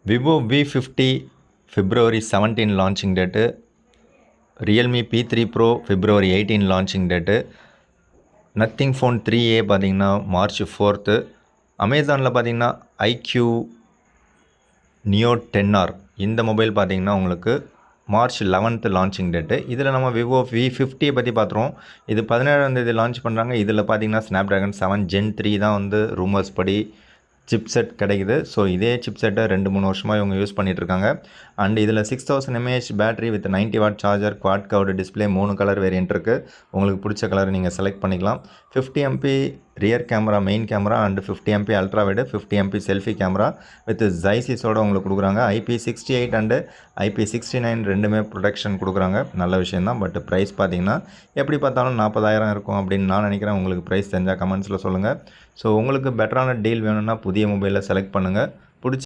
Vivo V50 February 17 launching date, Realme P3 Pro February 18 launching date, Nothing Phone 3A பார்த்தீங்கன்னா March 4th, அமேசானில் பார்த்தீங்கன்னா IQ Neo 10R இந்த mobile பார்த்தீங்கன்னா உங்களுக்கு March 11th launching date. இதில் நம்ம விவோ V50 பற்றி பார்த்துருவோம். இது 17ஆம் தேதி லான்ச் பண்ணுறாங்க. இதில் பார்த்தீங்கன்னா ஸ்னாப்ட்ராகன் 7 Gen 3 தான் வந்து ரூமர்ஸ் படி சிப்செட் கிடைக்குது. ஸோ இதே சிப்செட்டை 2-3 வருஷமாக இவங்க யூஸ் பண்ணிகிட்ருக்காங்க. அண்ட் இதில் 6000 mAh battery with 90 watt charger, quad curved display, 3 colour variant இருக்குது. உங்களுக்கு பிடிச்ச கலர் நீங்கள் செலக்ட் பண்ணிக்கலாம். 50 MP rear camera, main camera and 50 MP ultra wide, 50 MP selfie camera with ஜைசிஸோடு உங்களுக்கு கொடுக்குறாங்க. IP68 அண்டு IP69 ரெண்டுமே ப்ரொடெக்ஷன் கொடுக்குறாங்க. நல்ல விஷயந்தான். பட் ப்ரைஸ் பார்த்தீங்கன்னா எப்படி பார்த்தாலும் 40,000 இருக்கும் அப்படின்னு நான் நினைக்கிறேன். உங்களுக்கு ப்ரைஸ் தெரிஞ்சால் கமெண்ட்ஸில் சொல்லுங்கள். ஸோ உங்களுக்கு பெட்டரான டீல் வேணும்னா புதிய மொபைலில் செலக்ட் பண்ணுங்கள்.